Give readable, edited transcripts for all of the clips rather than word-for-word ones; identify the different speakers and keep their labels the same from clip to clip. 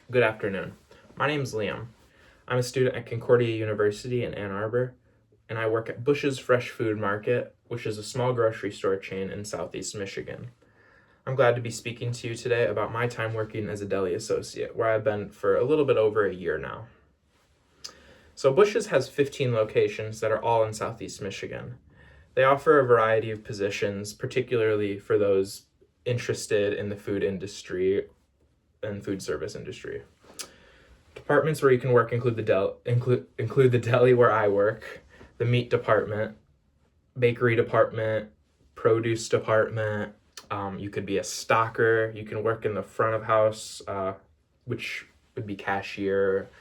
Speaker 1: Good afternoon. My name is Liam. I'm a student at Concordia University in Ann Arbor, and I work at Bush's Fresh Food Market, which is a small grocery store chain in Southeast Michigan. I'm glad to be speaking to you today about my time working as a deli associate, where I've been for a little bit over a year now. So Bush's has 15 locations that are all in Southeast Michigan. They offer a variety of positions, particularly for those interested in the food industry and food service industry. Departments where you can work include the deli where I work, the meat department, bakery department, produce department. You could be a stocker. You can work in the front of house, which would be cashier.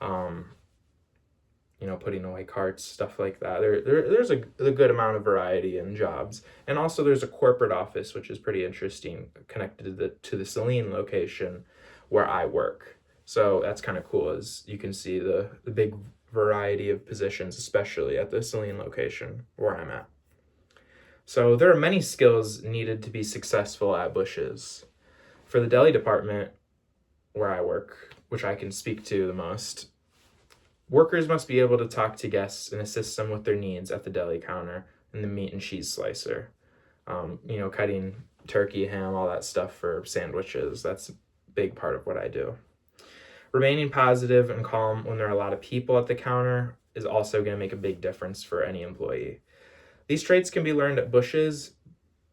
Speaker 1: Um, putting away carts, stuff like that. There's a good amount of variety in jobs, and also there's a corporate office, which is pretty interesting, connected to the Saline location where I work. So that's kind of cool, as you can see the big variety of positions, especially at the Saline location where I'm at. So there are many skills needed to be successful at Bush's. For the deli department where I work, which I can speak to the most, workers must be able to talk to guests and assist them with their needs at the deli counter and the meat and cheese slicer. Cutting turkey, ham, all that stuff for sandwiches. That's a big part of what I do. Remaining positive and calm when there are a lot of people at the counter is also going to make a big difference for any employee. These traits can be learned at Bush's,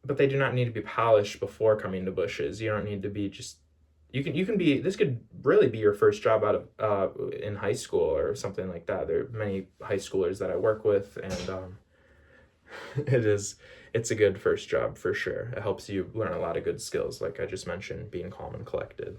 Speaker 1: but they do not need to be polished before coming to Bush's. You don't need to be just you can be, this could really be your first job out of in high school or something like that. There are many high schoolers that I work with, and it's a good first job for sure. It helps you learn a lot of good skills, like I just mentioned, being calm and collected.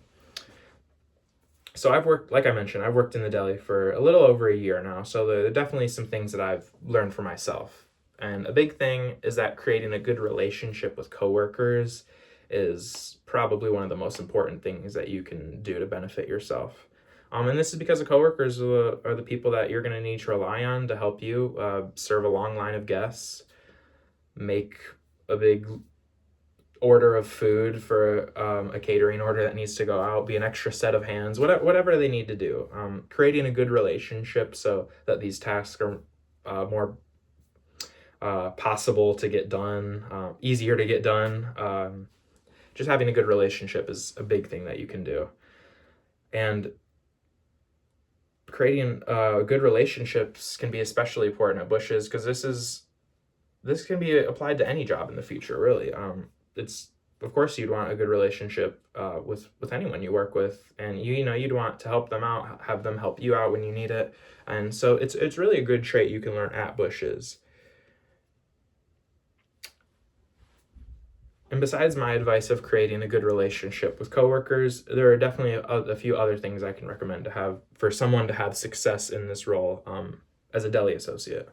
Speaker 1: So like I mentioned, I've worked in the deli for a little over a year now, so there are definitely some things that I've learned for myself. And a big thing is that creating a good relationship with coworkers is probably one of the most important things that you can do to benefit yourself. And this is because the coworkers are the people that you're going to need to rely on to help you serve a long line of guests, make a big order of food for a catering order that needs to go out, be an extra set of hands, whatever they need to do. Creating a good relationship so that these tasks are more possible to get done, easier to get done. Just having a good relationship is a big thing that you can do. And creating good relationships can be especially important at Bush's, because this can be applied to any job in the future, really. It's, of course, you'd want a good relationship with anyone you work with, and you'd want to help them out, have them help you out when you need it. And so it's really a good trait you can learn at Bush's. And besides my advice of creating a good relationship with coworkers, there are definitely a few other things I can recommend to have for someone to have success in this role as a deli associate.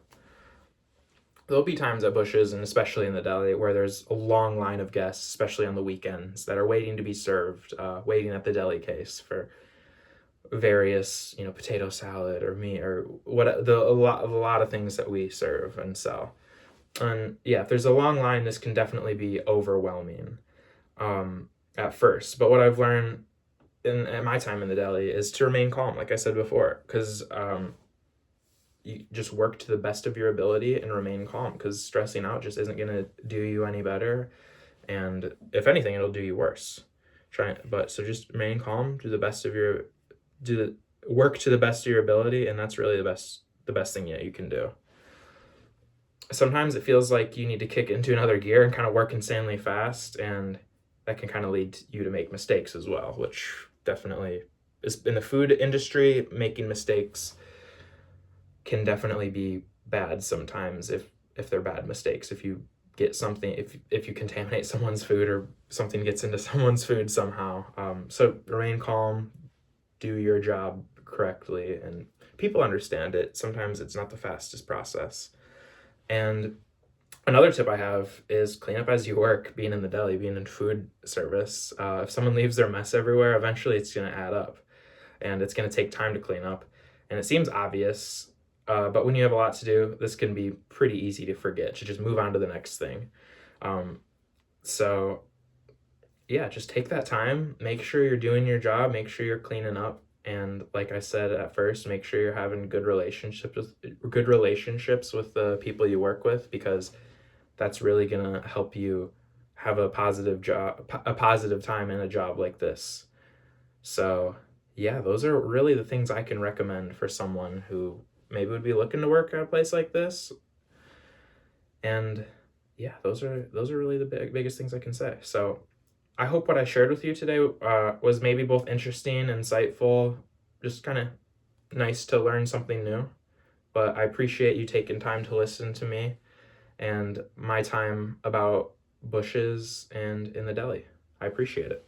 Speaker 1: There'll be times at Bush's, and especially in the deli, where there's a long line of guests, especially on the weekends, that are waiting to be served, waiting at the deli case for various, potato salad or meat or a lot of things that we serve and sell. And yeah, if there's a long line, this can definitely be overwhelming at first. But what I've learned at my time in the deli is to remain calm, like I said before, because you just work to the best of your ability and remain calm, because stressing out just isn't going to do you any better. And if anything, it'll do you worse. So just remain calm, work to the best of your ability, and that's really the best thing that you can do. Sometimes it feels like you need to kick into another gear and kind of work insanely fast, and that can kind of lead you to make mistakes as well, which definitely is in the food industry. Making mistakes can definitely be bad sometimes if they're bad mistakes. If you get something, if you contaminate someone's food or something gets into someone's food somehow. So remain calm, do your job correctly, and people understand it. Sometimes it's not the fastest process. And another tip I have is clean up as you work. Being in the deli, being in food service, if someone leaves their mess everywhere, eventually it's going to add up, and it's going to take time to clean up. And it seems obvious, but when you have a lot to do, this can be pretty easy to forget, to just move on to the next thing. So yeah, just take that time, make sure you're doing your job, make sure you're cleaning up, and like I said at first, make sure you're having good relationships with the people you work with, because that's really gonna help you have a positive time in a job like this. So, yeah, those are really the things I can recommend for someone who maybe would be looking to work at a place like this. And yeah, those are really the biggest things I can say. So, I hope what I shared with you today was maybe both interesting, insightful, just kind of nice to learn something new. But I appreciate you taking time to listen to me and my time about bushes and in the deli. I appreciate it.